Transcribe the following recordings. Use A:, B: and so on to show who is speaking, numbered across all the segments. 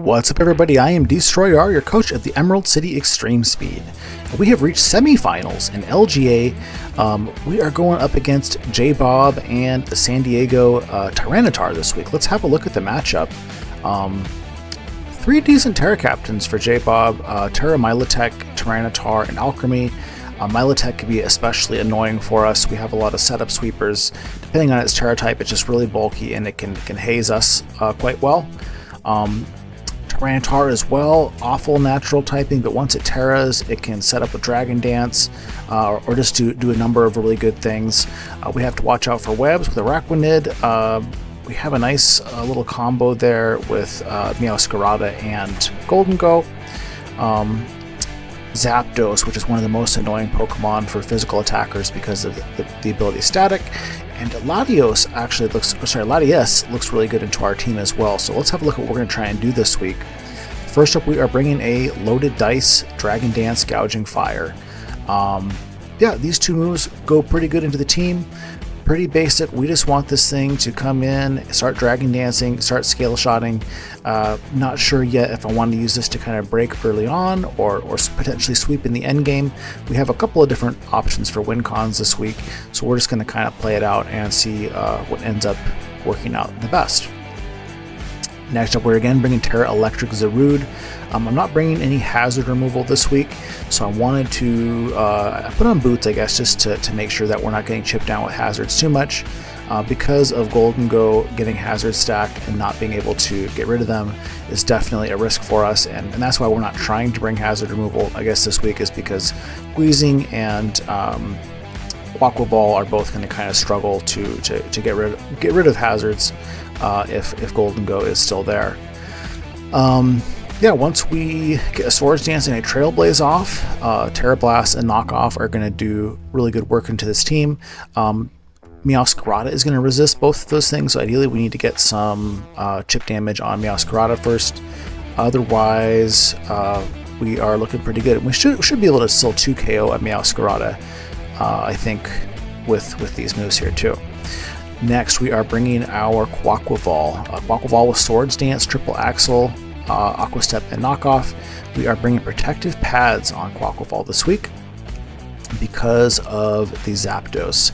A: What's up everybody, IMDStroyR, your coach at the Emerald City Extreme Speed. We have reached semifinals in LGA. We are going up against J-Bob and the San Diego Tyranitar this week. Let's have a look at the matchup. Three decent Terra captains for J-Bob, Terra, Milotic, Tyranitar, and Alchemy. Milotic can be especially annoying for us. We have a lot of setup sweepers. Depending on its Terra type, it's just really bulky and it can haze us quite well. Tyranitar as well, awful natural typing, but once it terras, it can set up a Dragon Dance or just do a number of really good things. We have to watch out for webs with Araquanid. We have a nice little combo there with Meowscarada and Golden Go. Zapdos, which is one of the most annoying Pokemon for physical attackers because of the ability Static. And Latios actually Latias looks really good into our team as well. So let's have a look at what we're going to try and do this week. First up, we are bringing a Loaded Dice, Dragon Dance, Gouging Fire. Yeah, these two moves go pretty good into the team. Pretty basic. We just want this thing to come in, start Dragon Dancing, start Scale Shotting. Not sure yet if I want to use this to kind of break early on or potentially sweep in the end game. We have a couple of different options for win cons this week, so we're just going to kind of play it out and see what ends up working out the best. Next up, we're again bringing Terra Electric Zarude. I'm not bringing any hazard removal this week, so I wanted to put on boots, I guess, just to make sure that we're not getting chipped down with hazards too much. Because of Golden Go getting hazard stacked and not being able to get rid of them is definitely a risk for us, and that's why we're not trying to bring hazard removal, I guess, this week, is because Gouging and Aqua Ball are both going to kind of struggle to get rid of hazards if Golden Go is still there. Yeah, once we get a Swords Dance and a Trailblaze off, Terra Blast and Knockoff are going to do really good work into this team. Meowscarada is going to resist both of those things, so ideally we need to get some chip damage on Meowscarada first. Otherwise, we are looking pretty good. We should be able to still 2 KO at Meowscarada, I think, with these moves here too. Next, we are bringing our Quaquaval. Quaquaval with Swords Dance, Triple Axle, Aqua Step, and Knockoff. We are bringing Protective Pads on Quaquaval this week because of the Zapdos.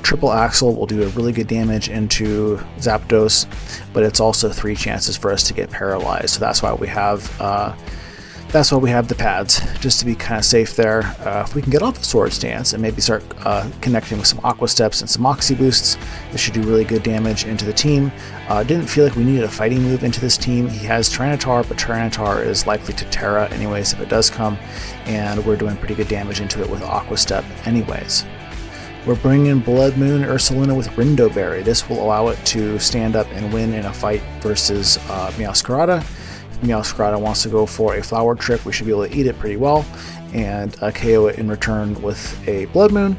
A: Triple Axle will do a really good damage into Zapdos, but it's also 3 chances for us to get paralyzed. So that's why we have the pads, just to be kind of safe there. If we can get off the Swords Dance and maybe start connecting with some Aqua Steps and some Moxie Boosts, this should do really good damage into the team. Didn't feel like we needed a fighting move into this team. He has Tyranitar, but Tyranitar is likely to Terra anyways if it does come, and we're doing pretty good damage into it with Aqua Step anyways. We're bringing Blood Moon Ursaluna with Rindo Berry. This will allow it to stand up and win in a fight versus Meowscarada. If Meowscarada wants to go for a Flower Trick, we should be able to eat it pretty well and KO it in return with a Blood Moon.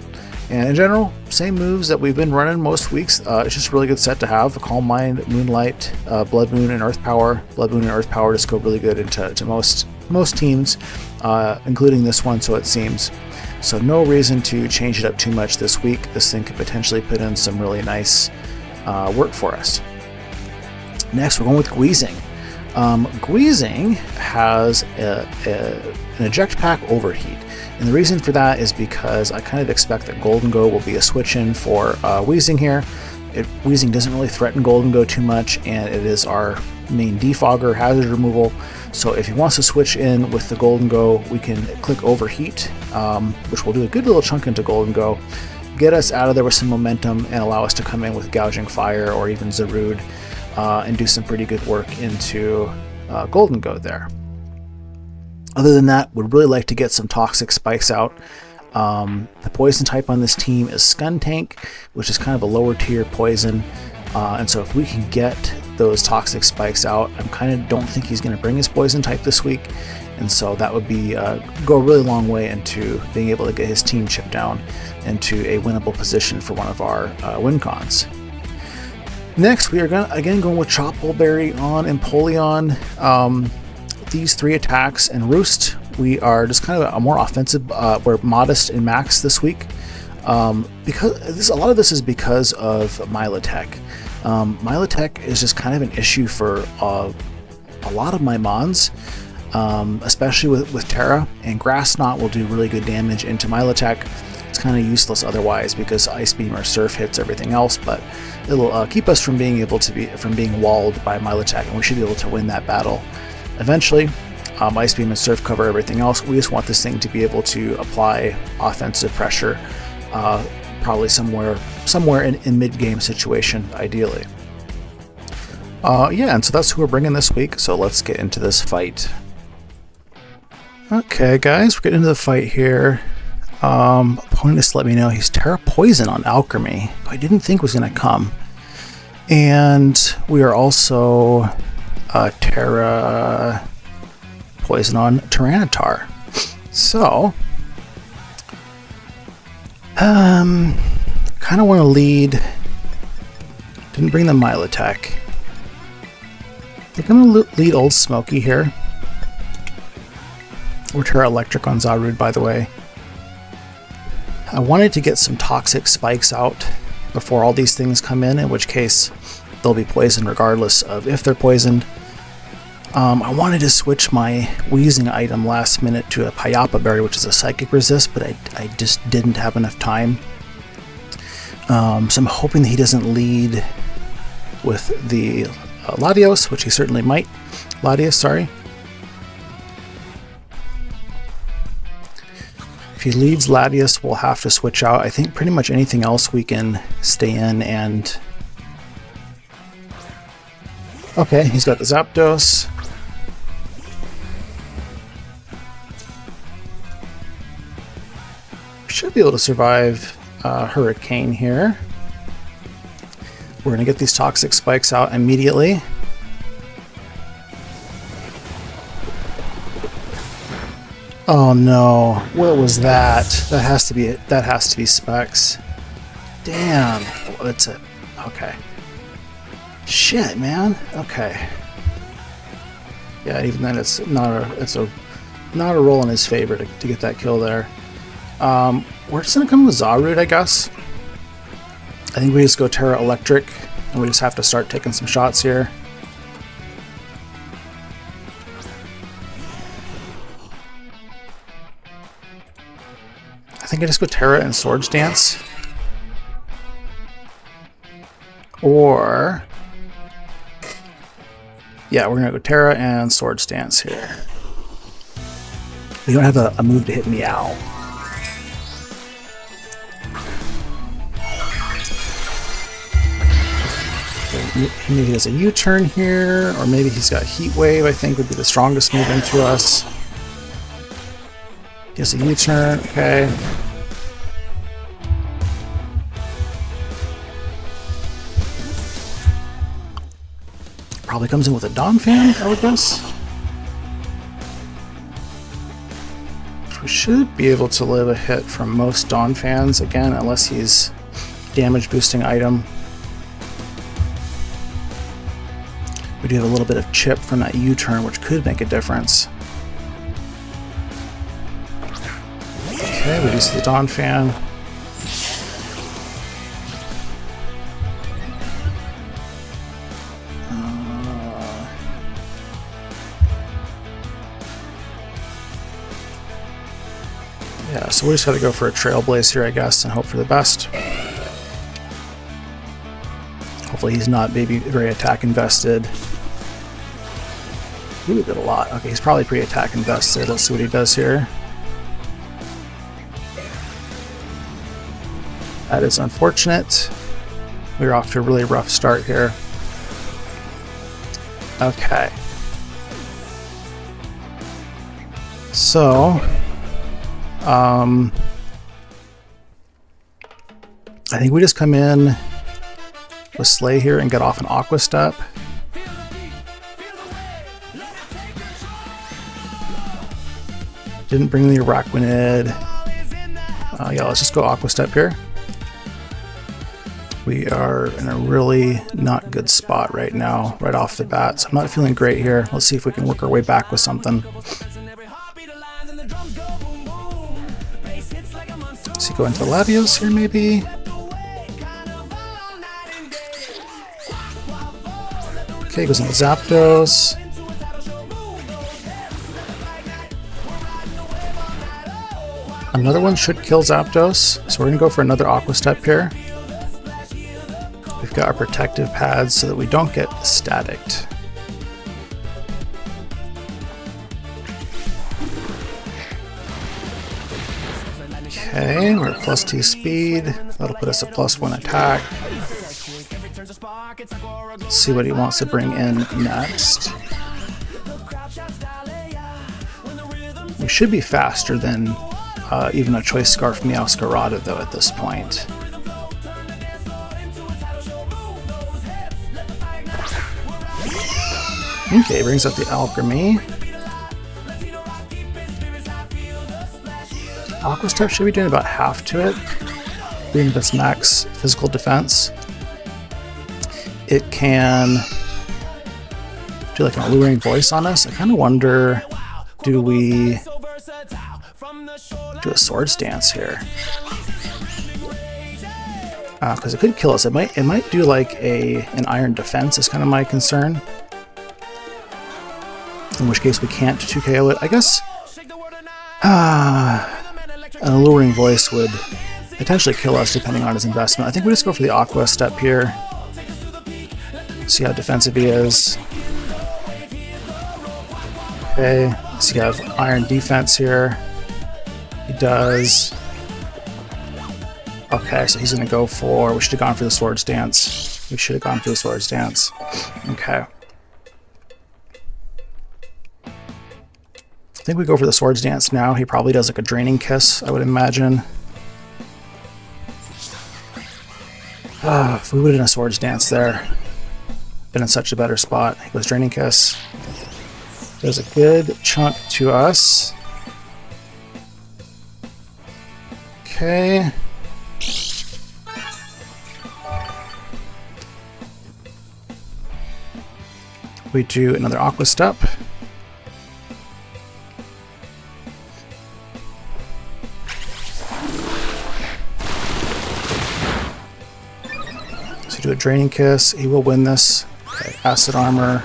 A: And in general, same moves that we've been running most weeks. It's just a really good set to have. Calm Mind, Moonlight, Blood Moon, and Earth Power. Blood Moon and Earth Power just go really good into most teams, including this one, so it seems. So no reason to change it up too much this week. This thing could potentially put in some really nice work for us. Next, we're going with Gouging. Gouging has an Eject Pack Overheat, and the reason for that is because I kind of expect that Golden Go will be a switch in for Gouging here. Gouging doesn't really threaten Golden Go too much, and it is our main defogger, hazard removal, so if he wants to switch in with the Golden Go, we can click Overheat, which will do a good little chunk into Golden Go, get us out of there with some momentum, and allow us to come in with Gouging Fire or even Zarude, and do some pretty good work into Golden Go there. Other than that, would really like to get some Toxic Spikes out. The poison type on this team is Skuntank, which is kind of a lower tier poison, and so if we can get those Toxic Spikes out, I kind of don't think he's going to bring his poison type this week, and so that would be go a really long way into being able to get his team chipped down into a winnable position for one of our win cons. Next, we are going with Chop Berry on Empoleon. These 3 attacks and Roost, we are just kind of a more offensive. We're modest in max this week because a lot of this is because of Milotic. Milotic is just kind of an issue for a lot of my mons, especially with Terra, and Grass Knot will do really good damage into Milotic. It's kind of useless otherwise because Ice Beam or Surf hits everything else, but it'll keep us from being walled by Milotic, and we should be able to win that battle eventually. Ice Beam and Surf cover everything else. We just want this thing to be able to apply offensive pressure, probably somewhere in mid-game situation, ideally. Yeah, and so that's who we're bringing this week, so let's get into this fight. Okay, guys, we're getting into the fight here. Opponent just let me know he's Terra Poison on Alchemy, who I didn't think was going to come. And we are also Terra Poison on Tyranitar. So, kind of want to lead. Didn't bring the Milotic. I think I'm going to lead Old Smoky here. Or Terra Electric on Zarude, by the way. I wanted to get some toxic spikes out before all these things come in which case they'll be poisoned regardless of if they're poisoned. I wanted to switch my Wheezing item last minute to a Payapa Berry, which is a Psychic Resist, but I just didn't have enough time. So I'm hoping that he doesn't lead with the Latios, which he certainly might. Latios, sorry. If he leads Latios, we'll have to switch out. I think pretty much anything else we can stay in and... Okay, he's got the Zapdos. Should be able to survive Hurricane here. We're going to get these toxic spikes out immediately. Oh no, what was that? That has to be Specs. Damn. That's it. Okay. Shit, man. Okay. Yeah, even then it's not a roll in his favor to get that kill there. We're just gonna come with Zarude, I guess. I think we just go Terra Electric, and we just have to start taking some shots here. I think I just go Terra and Swords Dance. Or... yeah, we're gonna go Terra and Swords Dance here. We don't have a move to hit Meow. Maybe he has a U-turn here, or maybe he's got Heat Wave, I think would be the strongest move into us. He has a U-turn, okay. Probably comes in with a DONPHAN, I would guess. We should be able to live a hit from most DONPHANs, again, unless he's damage boosting item. We do have a little bit of chip from that U-turn, which could make a difference. Okay, reduce the DONPHAN. Yeah, so we just gotta go for a Trailblaze here, I guess, and hope for the best. Hopefully he's not maybe very attack invested. Ooh, he did a lot. Okay, he's probably pretty attack invested. Let's see what he does here. That is unfortunate. We're off to a really rough start here. Okay. So, I think we just come in with Slay here and get off an Aqua Step. Didn't bring the Araquanid. Yeah, let's just go Aqua Step here. We are in a really not good spot right now, right off the bat, so I'm not feeling great here. Let's see if we can work our way back with something. So go into Latios here, maybe. Okay, goes into Zapdos. Another one should kill Zapdos, so we're going to go for another Aqua Step here. We've got our protective pads so that we don't get staticked. Okay, we're at plus 2 speed. That'll put us at plus 1 attack. Let's see what he wants to bring in next. We should be faster than even a Choice Scarf Meowscarada though at this point. Okay, brings up the Alchemy. Aqua Step should be doing about half to it, being its max physical defense. It can do like an alluring voice on us. I kind of wonder, do we do a Swords Dance here? Because it could kill us. It might do like an Iron Defense is kind of my concern. In which case we can't 2KO it. I guess an alluring voice would potentially kill us depending on his investment. I think we just go for the Aqua Step here. See how defensive he is. Okay, so you have Iron Defense here. He does. Okay, so he's going to go for... We should have gone for the Swords Dance. We should have gone for the Swords Dance. Okay. I think we go for the Swords Dance now. He probably does like a Draining Kiss, I would imagine. If we would have done a Swords Dance there, been in such a better spot. He goes Draining Kiss. Does a good chunk to us. Okay. We do another Aqua Step. So do a Draining Kiss. He will win this. Okay, Acid Armor.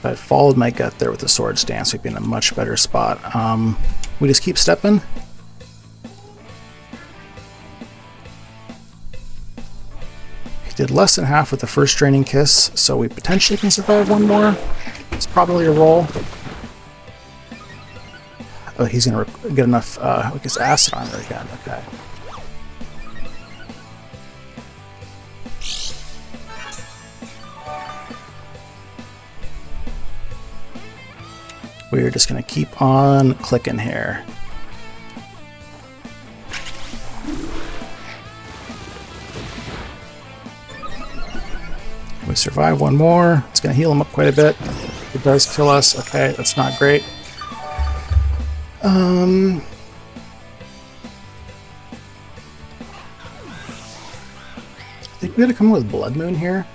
A: If I followed my gut there with the Swords Dance, we'd be in a much better spot. We just keep stepping. He did less than half with the first Draining Kiss, so we potentially can survive one more. It's probably a roll. Oh, he's going to get enough, I guess, Acid Armor again. Okay. We're just going to keep on clicking here. We survive one more. It's going to heal him up quite a bit. It does kill us. Okay, that's not great. I think we gotta come with Blood Moon here.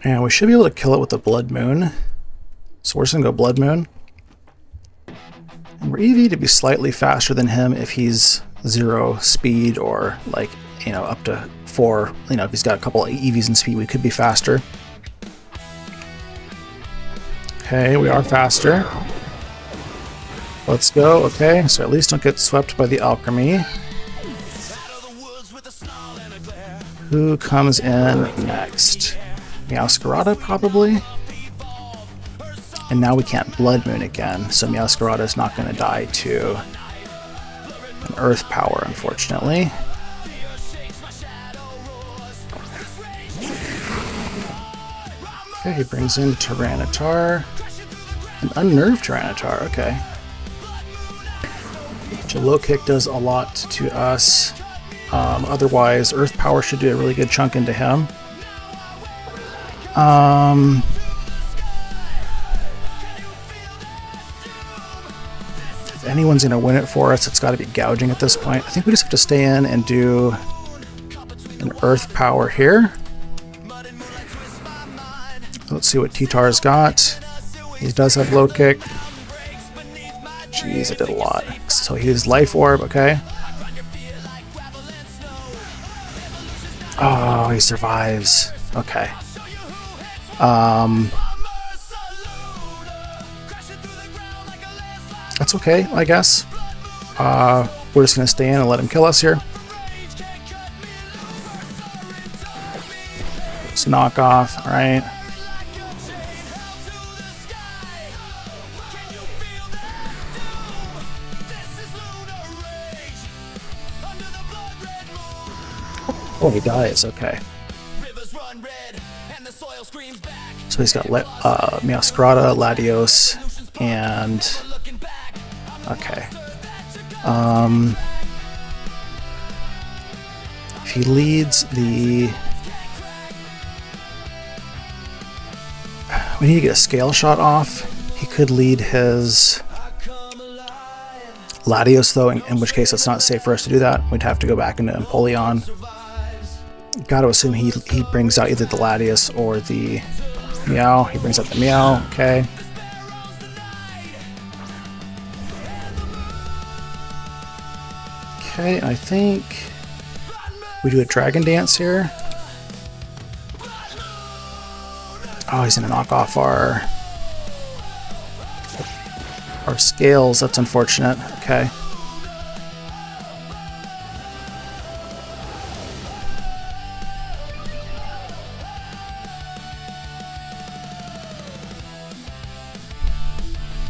A: And we should be able to kill it with the Blood Moon. So we're just gonna go Blood Moon. And we're EV to be slightly faster than him if he's 0 speed or like, you know, up to 4. You know, if he's got a couple of EVs in speed, we could be faster. Okay, we are faster. Let's go. Okay, so at least don't get swept by the Alchemy. Who comes in next? Meowscarada, probably? And now we can't Blood Moon again, so Meowscarada is not going to die to an Earth Power, unfortunately. Okay, he brings in Tyranitar. An unnerved Tyranitar, okay. Low Kick does a lot to us. Otherwise, Earth Power should do a really good chunk into him. If anyone's going to win it for us, it's got to be Gouging at this point. I think we just have to stay in and do an Earth Power here. Let's see what T-Tar's got. He does have Low Kick. Jeez, I did a lot. So he used Life Orb, okay. Oh, he survives. Okay. That's okay, I guess. We're just gonna stay in and let him kill us here. It's knock off, alright. Oh, he dies, okay. So he's got Meowscarada, Latios, and... okay. If he leads the... we need to get a scale shot off. He could lead his Latios though, in which case it's not safe for us to do that. We'd have to go back into Empoleon. Gotta assume he brings out either the Latios or the Meow. He brings out the Meow, okay. Okay, I think we do a Dragon Dance here. Oh, he's gonna knock off our scales. That's unfortunate. Okay.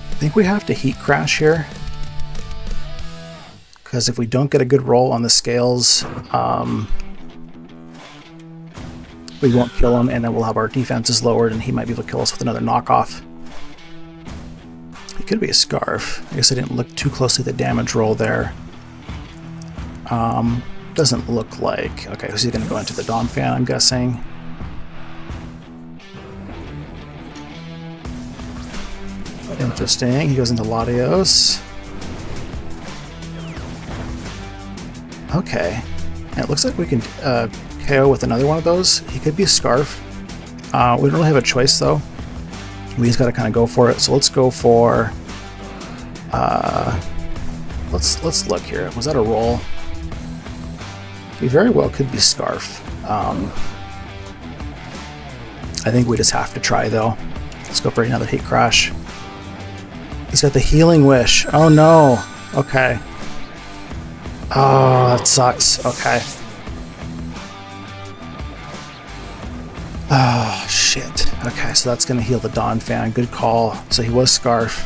A: I think we have to Heat Crash here, because if we don't get a good roll on the scales, we won't kill him, and then we'll have our defenses lowered, and he might be able to kill us with another knockoff. It could be a Scarf. I guess I didn't look too closely at the damage roll there. Doesn't look like... okay, so he's going to go into the DONPHAN, I'm guessing. Interesting. He goes into Latios. Okay. And it looks like we can KO with another one of those. He could be a Scarf. We don't really have a choice though. We just got to kind of go for it. So let's go for... let's look here. Was that a roll? He very well could be Scarf. I think we just have to try though. Let's go for another Heat Crash. He's got the Healing Wish. Oh no. Okay. Oh, that sucks. Okay. Oh, shit. Okay, so that's going to heal the DONPHAN. Good call. So he was Scarf.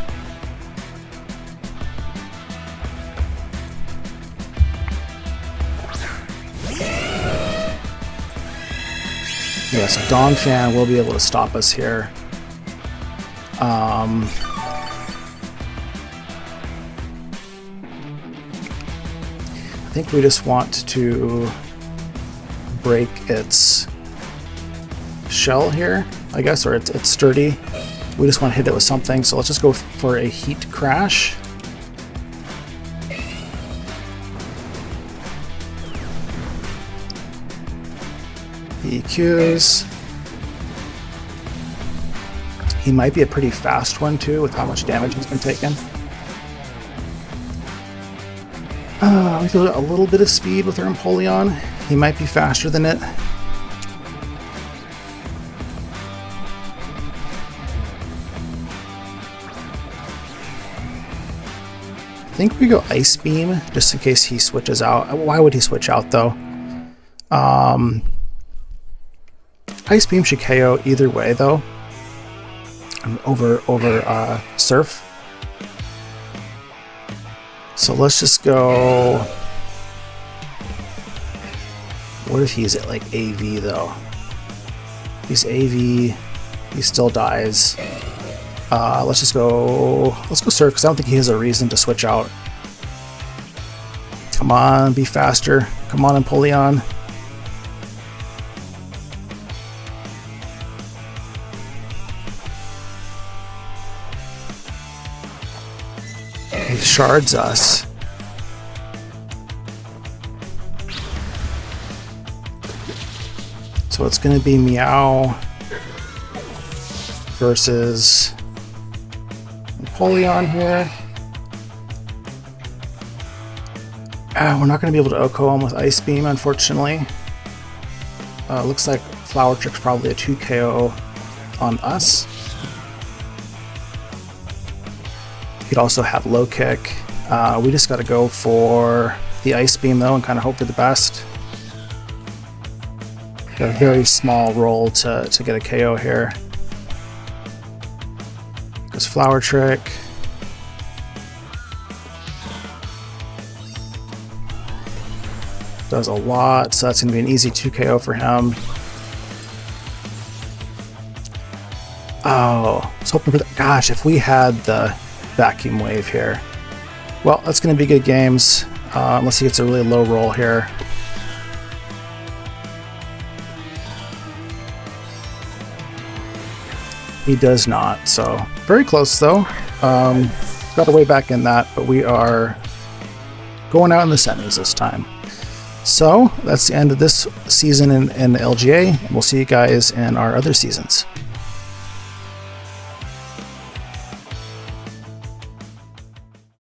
A: Yeah, so DONPHAN will be able to stop us here. I think we just want to break its shell here, I guess, or it's sturdy. We just want to hit it with something, so let's just go for a Heat Crash. EQs. He might be a pretty fast one too, with how much damage he's been taking. We feel a little bit of speed with our Empoleon. He might be faster than it. I think we go Ice Beam, just in case he switches out. Why would he switch out, though? Ice Beam should KO either way, though. Over Surf. So let's just go... what if he's at like AV though? He's AV, he still dies. Let's go Surf, because I don't think he has a reason to switch out. Come on, be faster. Come on, Empoleon. He shards us. So it's going to be Meow versus Empoleon here. We're not going to be able to OHKO him with Ice Beam, unfortunately. Looks like Flower Trick's probably a 2 KO on us. You could also have Low Kick. We just got to go for the Ice Beam though and kind of hope for the best. Got a very small roll to get a KO here. Goes Flower Trick. Does a lot, so that's going to be an easy 2 KO for him. Oh, I was hoping for that. Gosh, if we had the Vacuum Wave here. Well, that's going to be good games, unless he gets a really low roll here. He does not, so very close though. Got a way back in that, but we are going out in the semis this time. So that's the end of this season in LGA, and we'll see you guys in our other seasons.